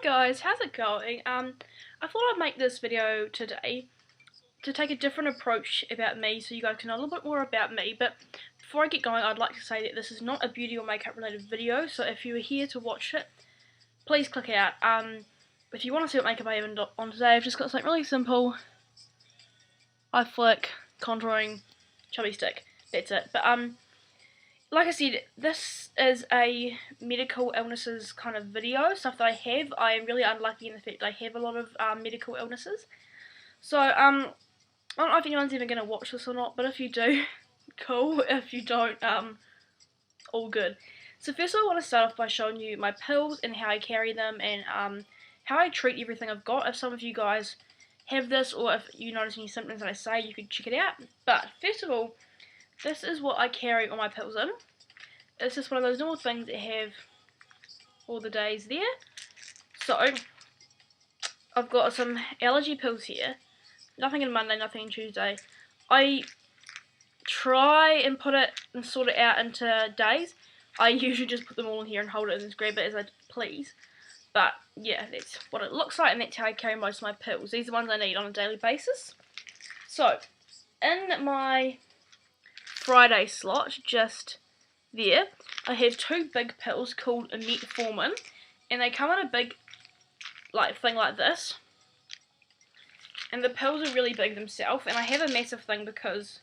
guys, how's it going? I thought I'd make this video today to take a different approach about me so you guys can know a little bit more about me, but before I get going I'd like to say that this is not a beauty or makeup related video, so if you are here to watch it, please click out. If you want to see what makeup I have on today, I've just got something really simple. Eye flick, contouring, chubby stick, that's it. But like I said, this is a medical illnesses kind of video, stuff that I have. I am really unlucky in the fact I have a lot of medical illnesses. So, I don't know if anyone's even going to watch this or not, but if you do, cool. If you don't, all good. So first I want to start off by showing you my pills and how I carry them and how I treat everything I've got. If some of you guys have this or if you notice any symptoms that I say, you could check it out. But first of all, this is what I carry all my pills in. It's just one of those normal things that have all the days there. So, I've got some allergy pills here. Nothing in Monday, nothing in Tuesday. I try and put it and sort it out into days. I usually just put them all in here and hold it and just grab it as I please. But yeah, that's what it looks like and that's how I carry most of my pills. These are the ones I need on a daily basis. So, in my Friday slot, just there, I have two big pills called metformin, and they come in a big thing like this, and the pills are really big themselves, and I have a massive thing because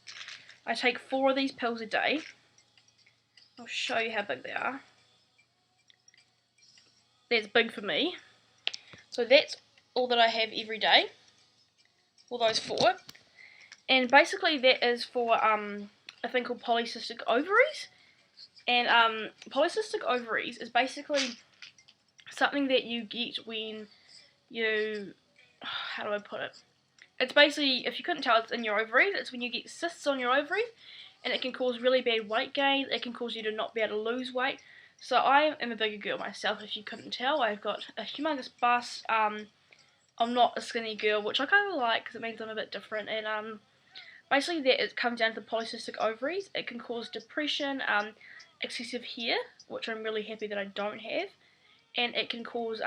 I take 4 of these pills a day. I'll show you how big they are. That's big for me. So that's all that I have every day, all those 4, and basically that is for a thing called polycystic ovaries. And polycystic ovaries is basically something that you get when you, how do I put it? It's basically, if you couldn't tell, it's in your ovaries. It's when you get cysts on your ovaries, and it can cause really bad weight gain. It can cause you to not be able to lose weight. So I am a bigger girl myself, if you couldn't tell. I've got a humongous bust. I'm not a skinny girl, which I kind of like because it means I'm a bit different. And basically that it comes down to the polycystic ovaries. It can cause depression, excessive hair, which I'm really happy that I don't have, and it can cause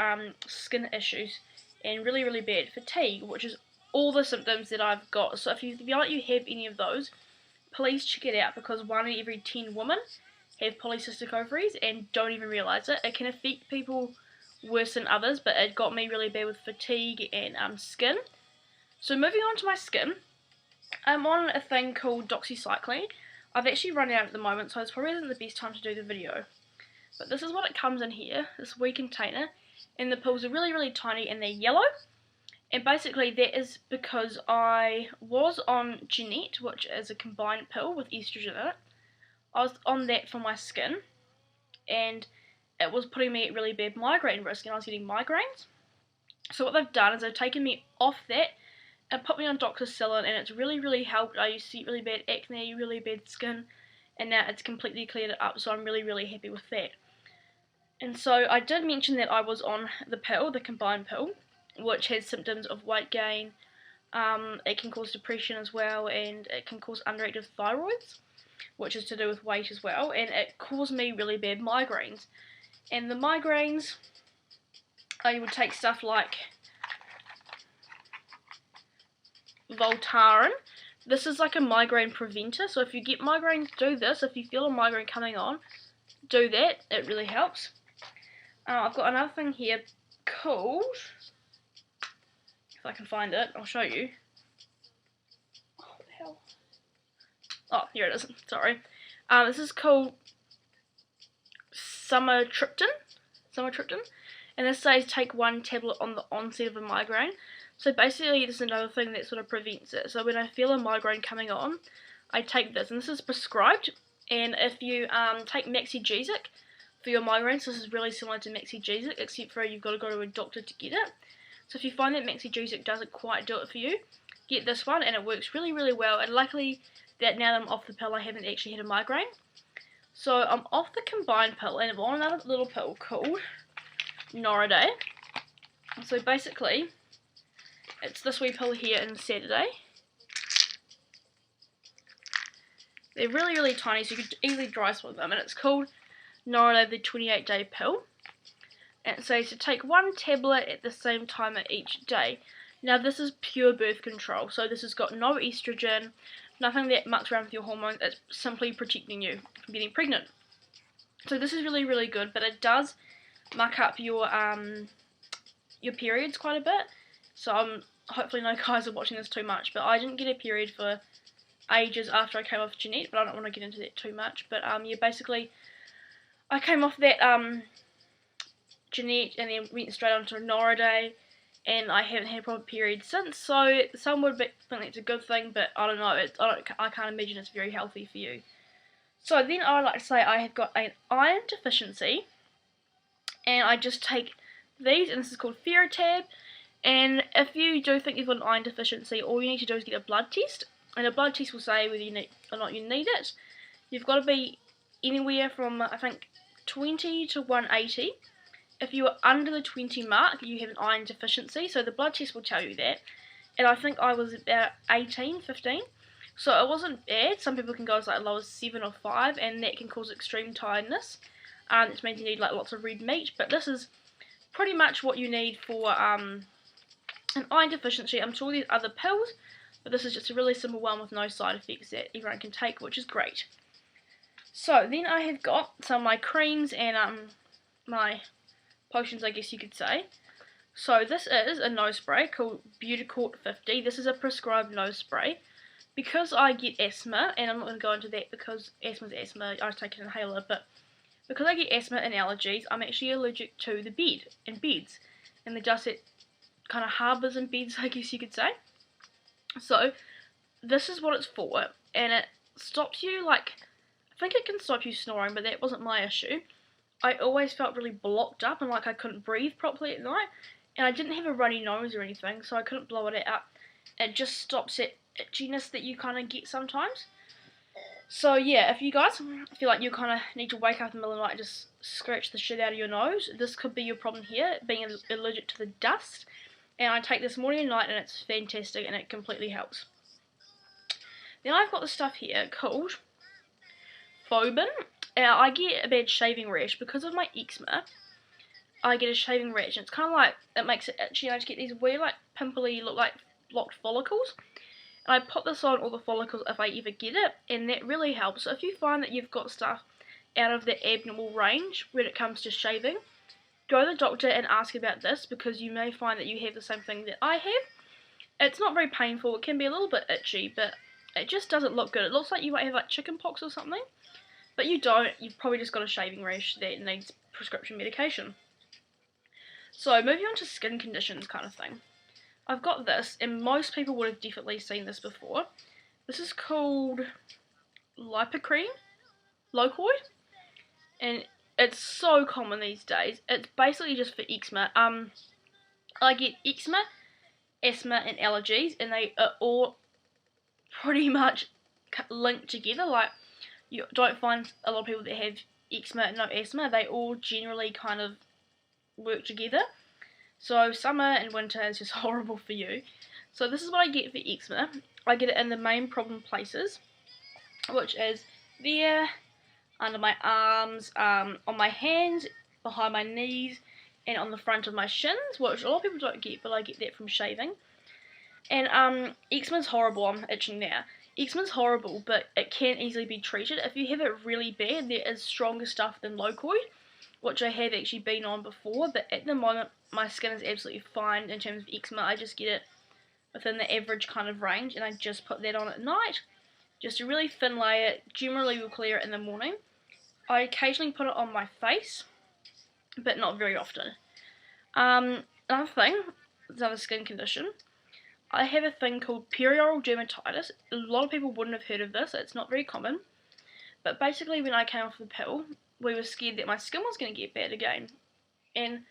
skin issues and really, really bad fatigue, which is all the symptoms that I've got. So if you feel like you have any of those, please check it out, because 1 in every 10 women have polycystic ovaries and don't even realise it. It can affect people worse than others, but it got me really bad with fatigue and skin. So moving on to my skin, I'm on a thing called doxycycline. I've actually run out at the moment, so this probably isn't the best time to do the video. But this is what it comes in here, this wee container, and the pills are really, really tiny and they're yellow. And basically that is because I was on Jeanette, which is a combined pill with estrogen in it. I was on that for my skin, and it was putting me at really bad migraine risk, and I was getting migraines. So what they've done is they've taken me off that and put me on doxycycline, and it's really, really helped. I used to get really bad acne, really bad skin, and now it's completely cleared it up, so I'm really, really happy with that. And so I did mention that I was on the pill, the combined pill, which has symptoms of weight gain. It can cause depression as well, and it can cause underactive thyroids, which is to do with weight as well, and it caused me really bad migraines. And the migraines, I would take stuff like Voltaren. This is like a migraine preventer, so if you get migraines, do this. If you feel a migraine coming on, do that. It really helps. I've got another thing here called, if I can find it, I'll show you. Oh, what the hell? Oh, here it is. Sorry. This is called Sumatriptan, and this says take 1 tablet on the onset of a migraine. So basically this is another thing that sort of prevents it. So when I feel a migraine coming on, I take this, and this is prescribed. And if you take Maxigesic for your migraines, this is really similar to Maxigesic, except for you've got to go to a doctor to get it. So if you find that Maxigesic doesn't quite do it for you, get this one, and it works really, really well. And luckily that now that I'm off the pill, I haven't actually had a migraine. So I'm off the combined pill, and I'm on another little pill called Noriday. So basically, it's this wee pill here in Saturday. They're really, really tiny, so you could easily dry swallow them, and it's called Noriday the 28-day pill. and it says to take 1 tablet at the same time at each day. Now this is pure birth control, so this has got no estrogen, nothing that mucks around with your hormones. It's simply protecting you from getting pregnant. So this is really, really good, but it does muck up your periods quite a bit. So hopefully no guys are watching this too much, but I didn't get a period for ages after I came off Jeanette, but I don't want to get into that too much. But yeah, basically I came off that Jeanette and then went straight on to Noriday, and I haven't had a proper period since. So some would think that's a good thing, but I don't know. I can't imagine it's very healthy for you. So then I would like to say I have got an iron deficiency, and I just take these, and this is called Ferritab. And if you do think you've got an iron deficiency, all you need to do is get a blood test, and a blood test will say whether you need or not you need it. You've got to be anywhere from, I think, 20 to 180. If you are under the 20 mark, you have an iron deficiency, so the blood test will tell you that. And I think I was about 18, 15, so it wasn't bad. Some people can go as low as 7 or 5, and that can cause extreme tiredness. This means you need lots of red meat, but this is pretty much what you need for an iron deficiency. I'm sure there's other pills, but this is just a really simple one with no side effects that everyone can take, which is great. So then I have got some of my creams and my potions, I guess you could say. So this is a nose spray called Beauticort 50. This is a prescribed nose spray. Because I get asthma, and I'm not going to go into that because asthma's asthma, I take an inhaler, but because I get asthma and allergies, I'm actually allergic to the bed and beds, and the dust that kind of harbours in beds, I guess you could say. So this is what it's for, and it stops you, I think it can stop you snoring, but that wasn't my issue. I always felt really blocked up and like I couldn't breathe properly at night, and I didn't have a runny nose or anything, so I couldn't blow it out. It just stops that itchiness that you kind of get sometimes. So yeah, if you guys feel like you kind of need to wake up in the middle of the night and just scratch the shit out of your nose, this could be your problem here, being allergic to the dust. And I take this morning and night, and it's fantastic, and it completely helps. Then I've got the stuff here called Phobin. I get a bad shaving rash because of my eczema. I get a shaving rash, and it's kind of like, it makes it itchy, and I just get these weird, pimply, look like blocked follicles. And I put this on all the follicles if I ever get it, and that really helps. So if you find that you've got stuff out of the abnormal range when it comes to shaving, go to the doctor and ask about this, because you may find that you have the same thing that I have. It's not very painful, it can be a little bit itchy, but it just doesn't look good. It looks like you might have chicken pox or something, but you don't. You've probably just got a shaving rash that needs prescription medication. So moving on to skin conditions kind of thing. I've got this, and most people would have definitely seen this before. This is called Lipocrine, Locoid, and it's so common these days. It's basically just for eczema. I get eczema, asthma, and allergies, and they are all pretty much linked together. You don't find a lot of people that have eczema and no asthma. They all generally kind of work together. So summer and winter is just horrible for you. So this is what I get for eczema. I get it in the main problem places, which is there, under my arms, on my hands, behind my knees, and on the front of my shins, which a lot of people don't get, but I get that from shaving. And eczema's horrible. I'm itching now. Eczema's horrible, but it can easily be treated. If you have it really bad, there is stronger stuff than Locoid, which I have actually been on before, but at the moment my skin is absolutely fine in terms of eczema. I just get it within the average kind of range, and I just put that on at night. Just a really thin layer, generally will clear it in the morning. I occasionally put it on my face, but not very often. Another thing, another skin condition, I have a thing called perioral dermatitis. A lot of people wouldn't have heard of this, it's not very common. But basically when I came off the pill, we were scared that my skin was going to get bad again. And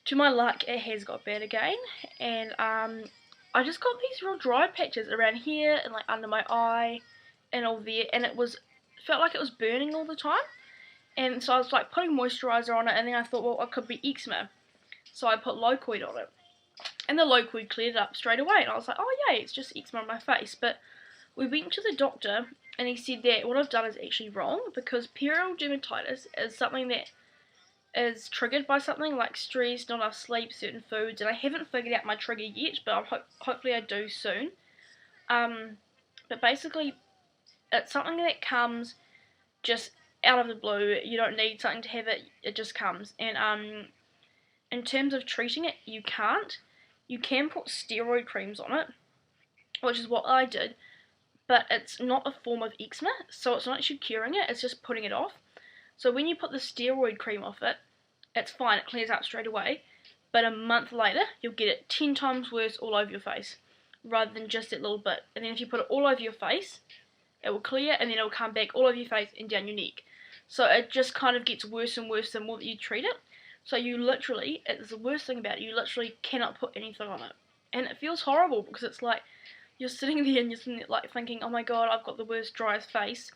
to my luck, it has got bad again. And I just got these real dry patches around here and under my eye and all there. And felt like it was burning all the time. And so I was putting moisturiser on it, and then I thought, well, it could be eczema. So I put Locoid on it. And the Locoid cleared it up straight away. And I was like, oh yay, it's just eczema on my face. But we went to the doctor, and he said that what I've done is actually wrong, because perioral dermatitis is something that is triggered by something like stress, not enough sleep, certain foods, and I haven't figured out my trigger yet, but hopefully I do soon. But basically, it's something that comes just out of the blue. You don't need something to have it, it just comes. And in terms of treating it, you can't. You can put steroid creams on it, which is what I did, but it's not a form of eczema, so it's not actually curing it, it's just putting it off. So when you put the steroid cream off it, it's fine, it clears up straight away, but a month later, you'll get it 10 times worse all over your face, rather than just that little bit. And then if you put it all over your face, it will clear, and then it will come back all over your face and down your neck. So it just kind of gets worse and worse the more that you treat it. So you literally, it's the worst thing about it, you literally cannot put anything on it. And it feels horrible, because it's like, you're sitting there and you're sitting there like thinking, oh my god, I've got the worst, driest face,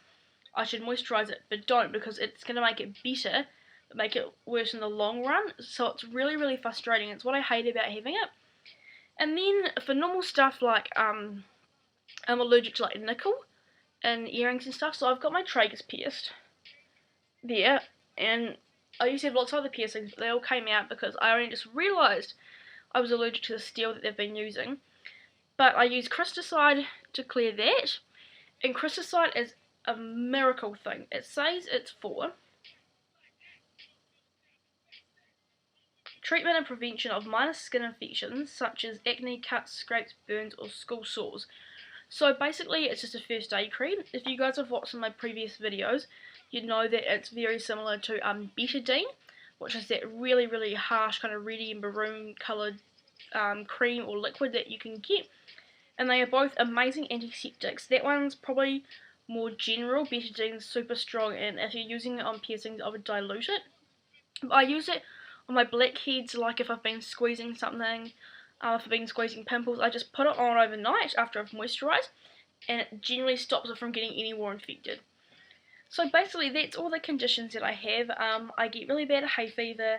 I should moisturise it, but don't, because it's going to make it better, but make it worse in the long run. So it's really, really frustrating. It's what I hate about having it. And then for normal stuff like, I'm allergic to like nickel and earrings and stuff, so I've got my tragus pierced there, and I used to have lots of other piercings, but they all came out because I only just realised I was allergic to the steel that they've been using. But I use crysticide to clear that, and crysticide is a miracle thing. It says it's for treatment and prevention of minor skin infections such as acne, cuts, scrapes, burns, or school sores. So basically it's just a first aid cream. If you guys have watched some of my previous videos, you'd know that it's very similar to betadine, which is that really, really harsh kind of reddy and maroon coloured cream or liquid that you can get. And they are both amazing antiseptics. That one's probably more general, betadine's super strong, and if you're using it on piercings, I would dilute it. But I use it on my blackheads, like if I've been squeezing something, if I've been squeezing pimples, I just put it on overnight after I've moisturised, and it generally stops it from getting any more infected. So basically that's all the conditions that I have. I get really bad hay fever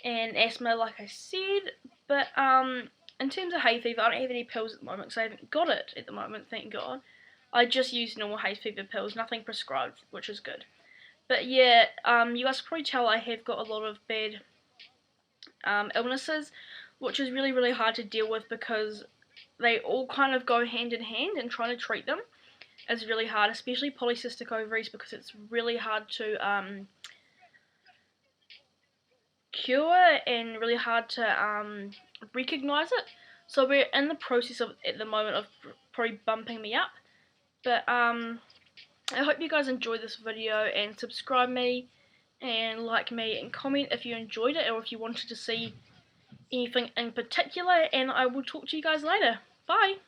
and asthma, like I said, but in terms of hay fever, I don't have any pills at the moment because I haven't got it at the moment, thank God. I just use normal hay fever pills, nothing prescribed, which is good. But yeah, you guys can probably tell I have got a lot of bad illnesses, which is really, really hard to deal with because they all kind of go hand in hand, and trying to treat them is really hard, especially polycystic ovaries, because it's really hard to cure and really hard to recognise it. So we're in the process of, at the moment, of probably bumping me up. But I hope you guys enjoyed this video, and subscribe me and like me and comment if you enjoyed it or if you wanted to see anything in particular, and I will talk to you guys later. Bye!